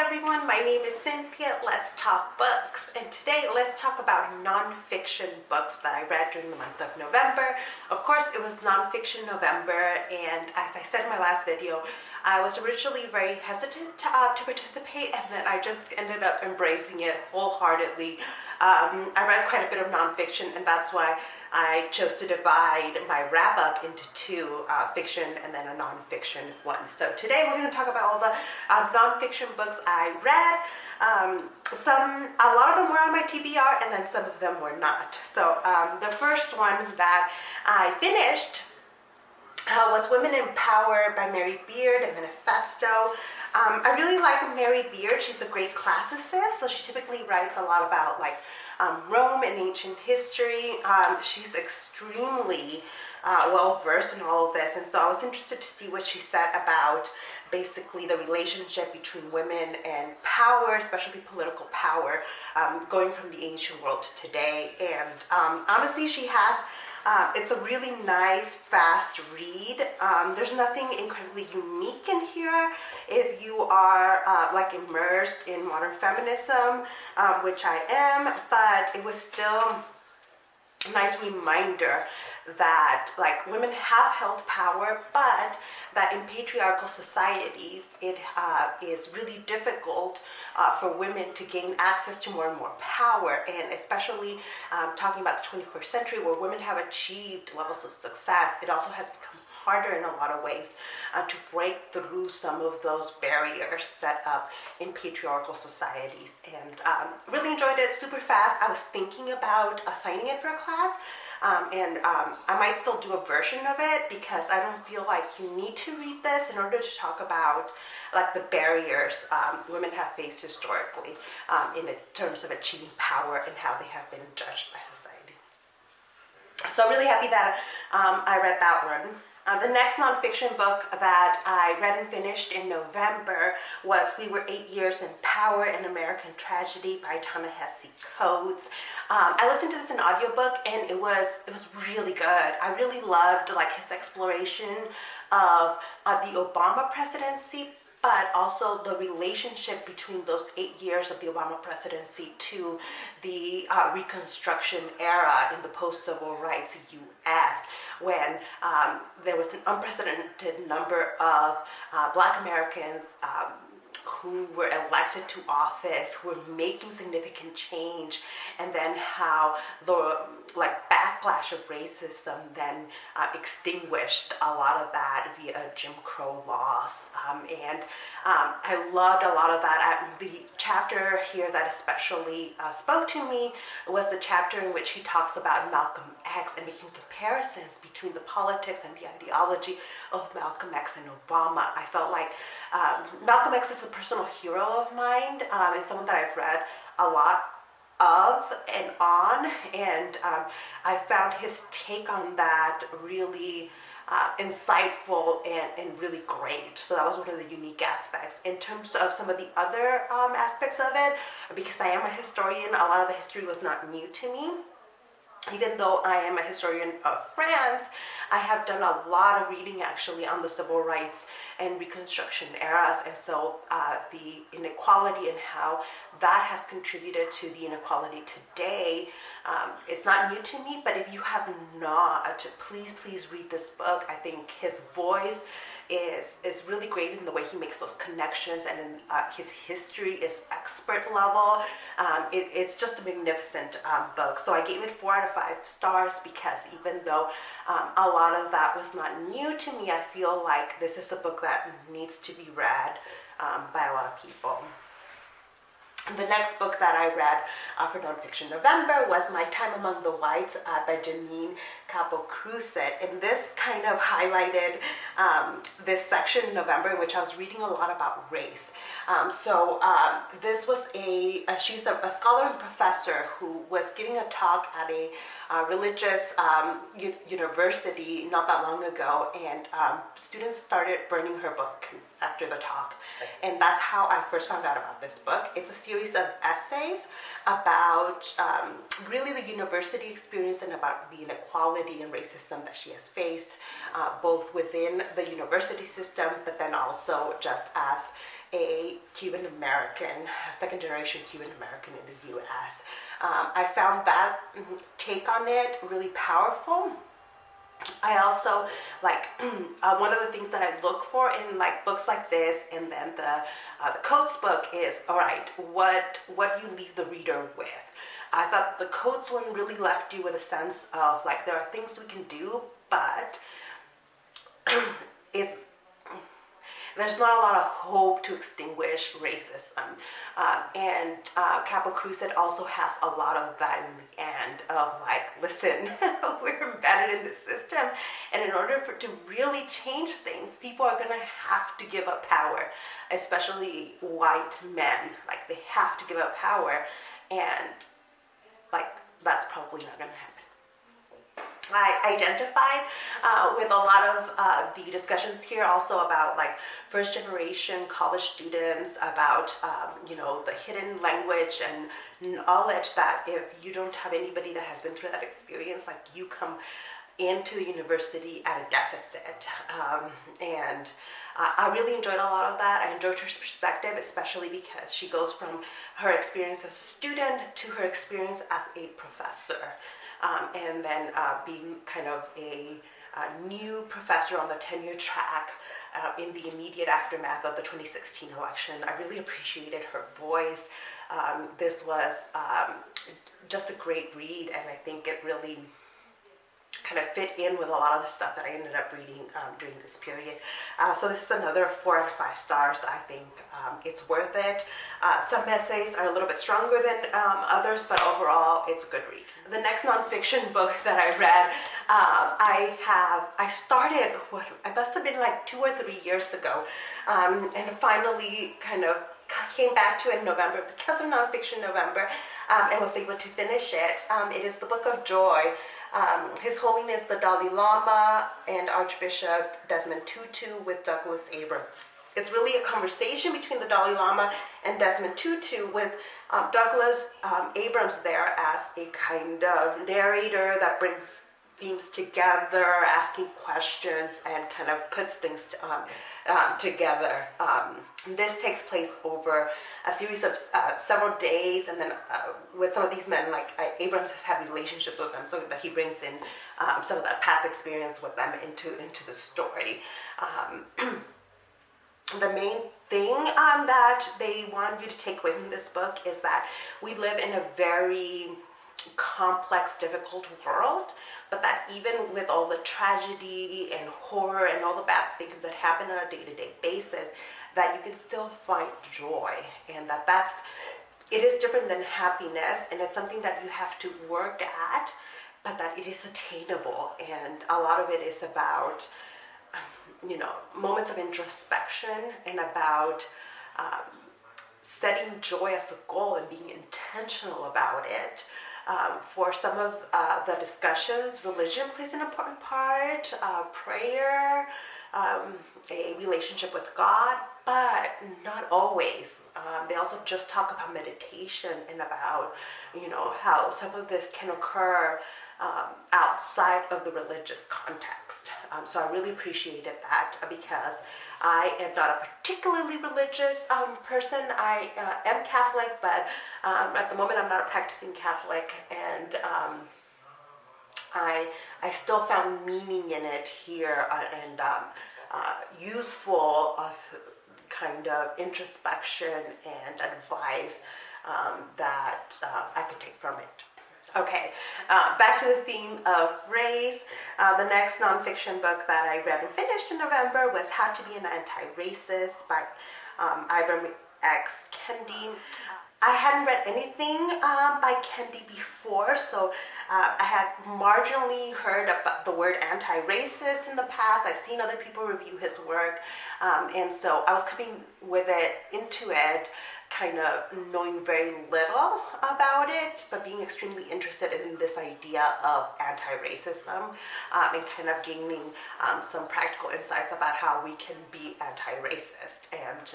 everyone, my name is Cynthia. Let's talk books, and today let's talk about nonfiction books that I read during the month of November. Of course, it was Nonfiction November, and as I said in my last video, I was originally very hesitant to participate, and then I just ended up embracing it wholeheartedly. I read quite a bit of nonfiction, and that's why I chose to divide my wrap-up into two, fiction and then a nonfiction one. So today we're going to talk about all the nonfiction books I read. A lot of them were on my TBR, and then some of them were not. So the first one that I finished was Women in Power by Mary Beard and Manifesto. I really like Mary Beard. She's a great classicist, so she typically writes a lot about Rome and ancient history. She's extremely well versed in all of this, and so I was interested to see what she said about basically the relationship between women and power, especially political power, going from the ancient world to today. And honestly, she has it's a really nice, fast read. There's nothing incredibly unique in here if you are immersed in modern feminism, which I am, but it was still a nice reminder that women have held power, but that in patriarchal societies it is really difficult for women to gain access to more and more power, and especially talking about the 21st century where women have achieved levels of success, it also has become harder in a lot of ways to break through some of those barriers set up in patriarchal societies. And really enjoyed it, super fast. I was thinking about assigning it for a class, and I might still do a version of it because I don't feel like you need to read this in order to talk about the barriers women have faced historically in terms of achieving power and how they have been judged by society. So I'm really happy that I read that one. The next nonfiction book that I read and finished in November was We Were 8 Years in Power, an American Tragedy by Ta-Nehisi Coates. I listened to this in audiobook, and it was really good. I really loved his exploration of the Obama presidency, but also the relationship between those 8 years of the Obama presidency to the Reconstruction era in the post-civil rights U.S., when there was an unprecedented number of Black Americans who were elected to office, who were making significant change, and then how the backlash of racism then extinguished a lot of that via Jim Crow laws. And I loved a lot of that. The chapter here that especially spoke to me was the chapter in which he talks about Malcolm X and making comparisons between the politics and the ideology of Malcolm X and Obama. I felt like Malcolm X is a personal hero of mine, and someone that I've read a lot of and on, and I found his take on that really insightful and really great. So that was one of the unique aspects. In terms of some of the other aspects of it, because I am a historian, a lot of the history was not new to me. Even though I am a historian of France, I have done a lot of reading actually on the civil rights and Reconstruction eras, and so the inequality and how that has contributed to the inequality today is not new to me. But if you have not, please read this book. I think his voice is really great in the way he makes those connections, and in, his history is expert level. It's just a magnificent book. So I gave it 4 out of 5 stars because even though a lot of that was not new to me, I feel like this is a book that needs to be read by a lot of people. The next book that I read for Nonfiction November was My Time Among the Whites by Jennine, Capo, Cruzet. And this kind of highlighted this section in November in which I was reading a lot about race. This was she's a scholar and professor who was giving a talk at a religious university not that long ago, and students started burning her book after the talk. And that's how I first found out about this book. It's a series of essays about really the university experience and about the inequality and racism that she has faced, both within the university system, but then also just as a Cuban American, second generation Cuban American in the U.S. I found that take on it really powerful. I also like one of the things that I look for in like books like this, and then the Coates book is, all right, what do you leave the reader with? I thought the Coates one really left you with a sense of like there are things we can do, but there's not a lot of hope to extinguish racism. And Capo Cruzet also has a lot of that in the end of like, listen, we're embedded in the system, and in order to really change things, people are gonna have to give up power, especially white men. Like they have to give up power, and like that's probably not gonna happen. I identified with a lot of the discussions here also about like first generation college students, about the hidden language and knowledge that if you don't have anybody that has been through that experience, like you come into the university at a deficit. And I really enjoyed a lot of that. I enjoyed her perspective, especially because she goes from her experience as a student to her experience as a professor. And then being kind of a new professor on the tenure track in the immediate aftermath of the 2016 election. I really appreciated her voice. This was just a great read, and I think it really kind of fit in with a lot of the stuff that I ended up reading during this period. So this is another 4 out of 5 stars. I think it's worth it. Some essays are a little bit stronger than others, but overall it's a good read. The next nonfiction book that I read, I started I must have been like 2 or 3 years ago, and finally kind of came back to it in November because of Nonfiction November, and was able to finish it. It is the Book of Joy. His Holiness the Dalai Lama and Archbishop Desmond Tutu with Douglas Abrams. It's really a conversation between the Dalai Lama and Desmond Tutu, with Douglas Abrams there as a kind of narrator that brings themes together, asking questions, and kind of puts things together. This takes place over a series of several days, and then with some of these men, like Abrams has had relationships with them, so that he brings in some of that past experience with them into the story. The main thing that they want you to take away from this book is that we live in a very complex, difficult world, but that even with all the tragedy and horror and all the bad things that happen on a day-to-day basis, that you can still find joy, and it is different than happiness, and it's something that you have to work at, but that it is attainable. And a lot of it is about moments of introspection, and about setting joy as a goal and being intentional about it. For some of the discussions, religion plays an important part, prayer, a relationship with God, but not always. They also just talk about meditation and about, how some of this can occur outside of the religious context. So I really appreciated that, because I am not a particularly religious person. I am Catholic, but at the moment I'm not a practicing Catholic, and I still found meaning in it here, and useful kind of introspection and advice that I could take from it. Okay, back to the theme of race. The next nonfiction book that I read and finished in November was How to Be an Anti-Racist by Ibram X. Kendi. I hadn't read anything by Kendi before, so I had marginally heard about the word anti-racist in the past. I've seen other people review his work, and so I was coming into it kind of knowing very little about it, but being extremely interested in this idea of anti-racism, and kind of gaining some practical insights about how we can be anti-racist. And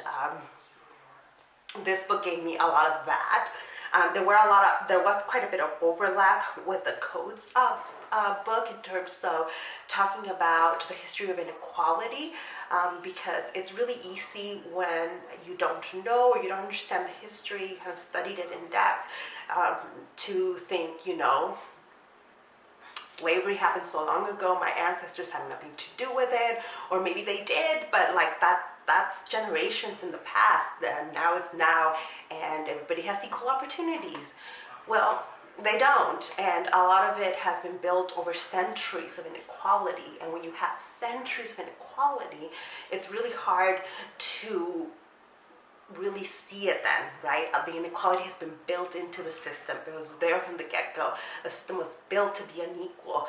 this book gave me a lot of that. There was quite a bit of overlap with the Coates book in terms of talking about the history of inequality, because it's really easy when you don't know or you don't understand the history, you haven't studied it in depth, to think, slavery happened so long ago, my ancestors had nothing to do with it, or maybe they did, but like that's generations in the past, and now is now, and everybody has equal opportunities. Well, they don't, and a lot of it has been built over centuries of inequality, and when you have centuries of inequality, it's really hard to really see it then, right? The inequality has been built into the system. It was there from the get-go. The system was built to be unequal,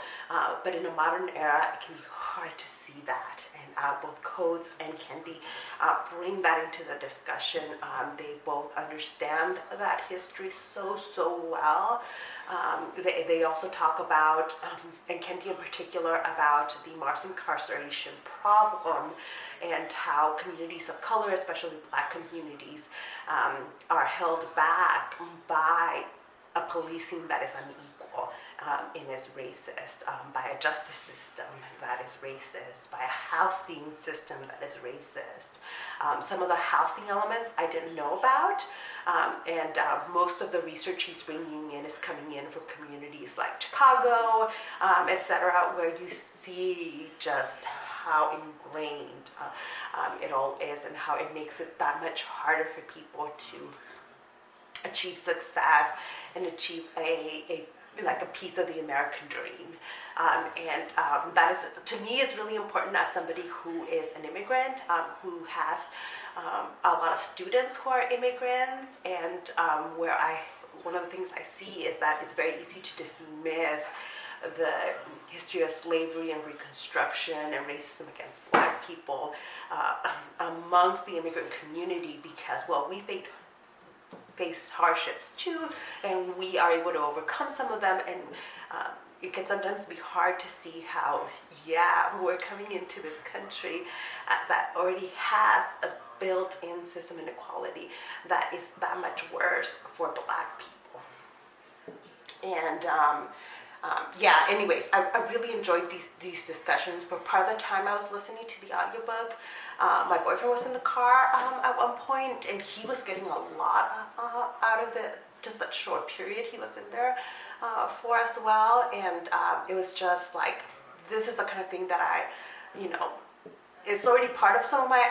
but in a modern era, it can be hard to see that, and both Coates and Kendi bring that into the discussion. They both understand that history so well. They also talk about, and Kendi in particular, about the mass incarceration problem and how communities of color, especially Black communities, are held back by a policing that is unequal and is racist, by a justice system that is racist, by a housing system that is racist. Some of the housing elements I didn't know about, and most of the research he's bringing in is coming in from communities like Chicago, etc., where you see just how ingrained it all is and how it makes it that much harder for people to achieve success and achieve a piece of the American dream. That is, to me, is really important as somebody who is an immigrant, who has a lot of students who are immigrants, and one of the things I see is that it's very easy to dismiss the history of slavery and Reconstruction and racism against Black people amongst the immigrant community because, well, we faced hardships too, and we are able to overcome some of them, and it can sometimes be hard to see how, we're coming into this country that already has a built-in system inequality that is that much worse for Black people. And anyways, I really enjoyed these discussions. For part of the time I was listening to the audiobook, my boyfriend was in the car at one point, and he was getting a lot out of just that short period he was in there for as well. And it was just like, this is the kind of thing that I, it's already part of some of my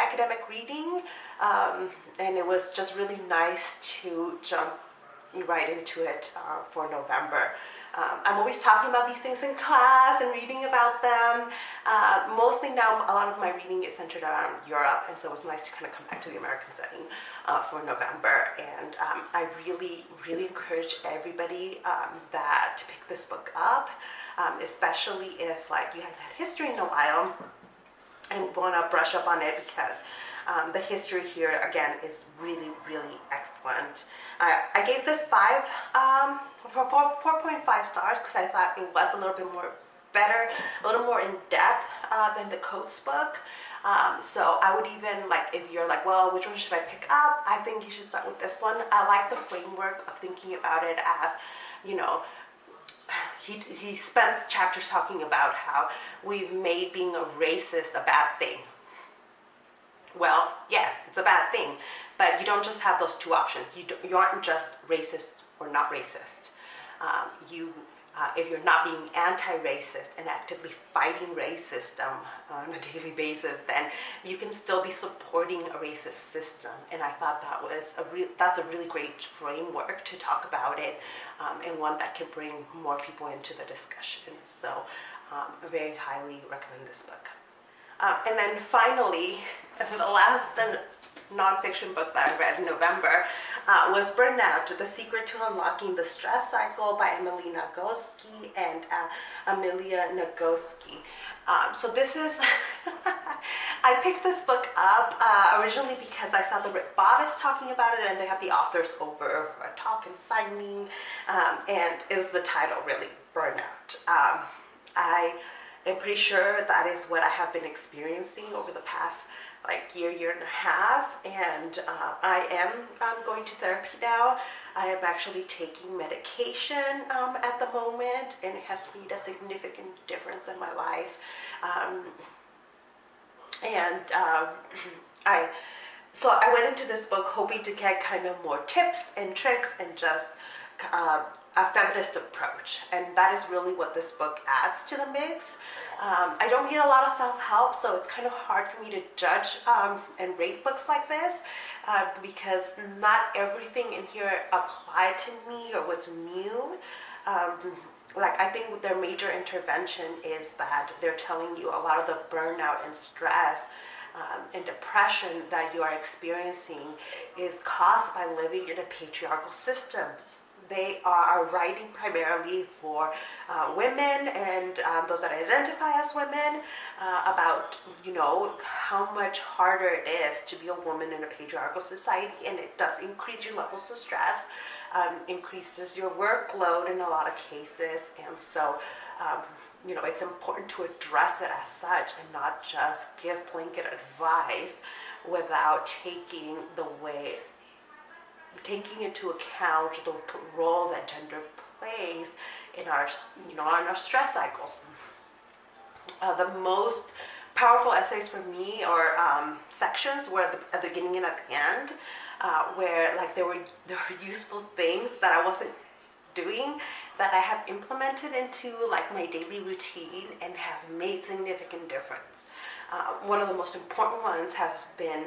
academic reading, and it was just really nice to jump right into it for November. I'm always talking about these things in class and reading about them. Mostly now, a lot of my reading is centered around Europe, and so it was nice to kind of come back to the American setting for November. And I really, really encourage everybody to pick this book up, especially if you haven't had history in a while and want to brush up on it, because the history here, again, is really, really excellent. I gave this 4.5 stars because I thought it was a little bit more better, a little more in depth than the Coates book. So I would even, if you're well, which one should I pick up? I think you should start with this one. I like the framework of thinking about it as, he spends chapters talking about how we've made being a racist a bad thing. Well, yes, it's a bad thing, but you don't just have those two options. You aren't just racist or not racist. If you're not being anti-racist and actively fighting racism on a daily basis, then you can still be supporting a racist system. And I thought that's a really great framework to talk about it, and one that can bring more people into the discussion. So I very highly recommend this book. And then finally, the last nonfiction book that I read in November was Burnout, The Secret to Unlocking the Stress Cycle by Amelia Nagoski and Amelia Nagoski. So this is, I picked this book up originally because I saw the Rick Bodice talking about it, and they had the authors over for a talk and signing, and it was the title, really, Burnout. I'm pretty sure that is what I have been experiencing over the past like year and a half, and I am going to therapy now. I am actually taking medication at the moment, and it has made a significant difference in my life. So I went into this book hoping to get kind of more tips and tricks and just a feminist approach, and that is really what this book adds to the mix. I don't read a lot of self-help, so it's kind of hard for me to judge and rate books like this because not everything in here applied to me or was new. Like, I think their major intervention is that they're telling you a lot of the burnout and stress and depression that you are experiencing is caused by living in a patriarchal system. They are writing primarily for women and those that identify as women about, how much harder it is to be a woman in a patriarchal society, and it does increase your levels of stress, increases your workload in a lot of cases, and so it's important to address it as such and not just give blanket advice without taking into account the role that gender plays in our, in our stress cycles. The most powerful essays for me or sections were at the beginning and at the end, where like there were useful things that I wasn't doing that I have implemented into like my daily routine and have made significant difference. One of the most important ones has been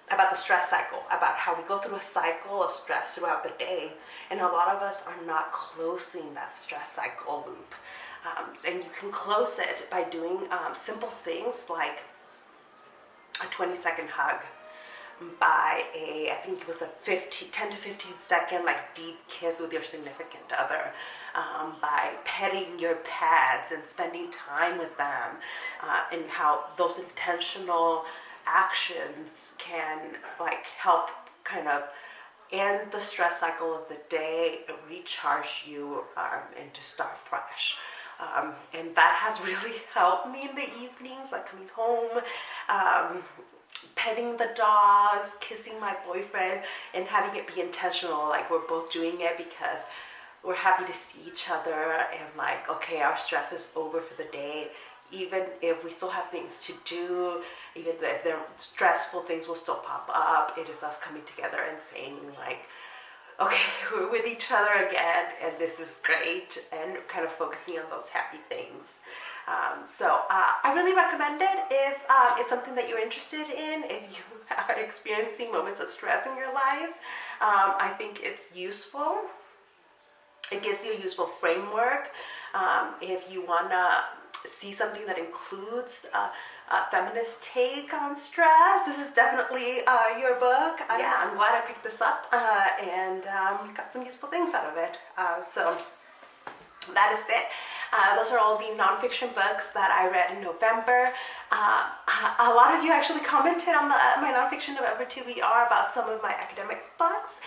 about the stress cycle, about how we go through a cycle of stress throughout the day, and a lot of us are not closing that stress cycle loop. And you can close it by doing simple things like a 20-second hug, by I think it was a 10 to 15 second like deep kiss with your significant other, by petting your pets and spending time with them, and how those intentional actions can like help kind of end the stress cycle of the day, recharge you, and to start fresh. And that has really helped me in the evenings, like coming home, petting the dogs, kissing my boyfriend, and having it be intentional. Like, we're both doing it because we're happy to see each other, and like, okay, our stress is over for the day. Even if we still have things to do, even if they're stressful, things will still pop up. It is us coming together and saying like, okay, we're with each other again, and this is great, and kind of focusing on those happy things. So I really recommend it if it's something that you're interested in, if you are experiencing moments of stress in your life. I think it's useful. It gives you a useful framework. If you want to see something that includes a feminist take on stress, this is definitely your book. I'm glad I picked this up and got some useful things out of it. So that is it. Those are all the nonfiction books that I read in November. A lot of you actually commented on my Nonfiction November TBR about some of my academic books.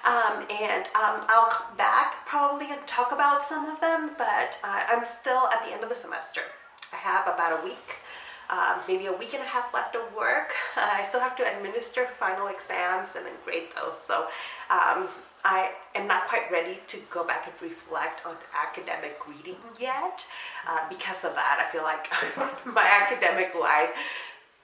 And I'll come back probably and talk about some of them, but I'm still at the end of the semester. I have about a week, maybe a week and a half left of work. I still have to administer final exams and then grade those. So I am not quite ready to go back and reflect on academic reading yet. Because of that, I feel like my academic life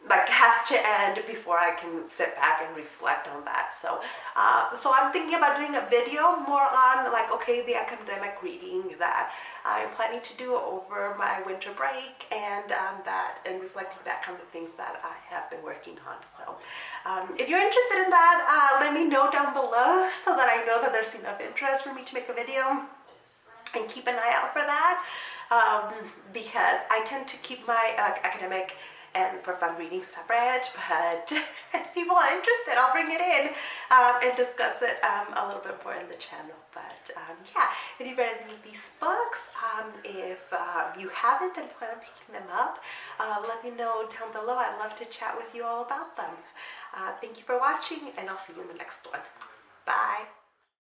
has to end before I can sit back and reflect on that. So I'm thinking about doing a video more on the academic reading that I'm planning to do over my winter break, and reflecting back on the things that I have been working on. So if you're interested in that, let me know down below so that I know that there's enough interest for me to make a video, and keep an eye out for that, because I tend to keep my academic and for fun reading separate, but if people are interested, I'll bring it in and discuss it a little bit more in the channel. But if you've read any of these books, if you haven't and plan on picking them up, let me know down below. I'd love to chat with you all about them. Thank you for watching, and I'll see you in the next one. Bye.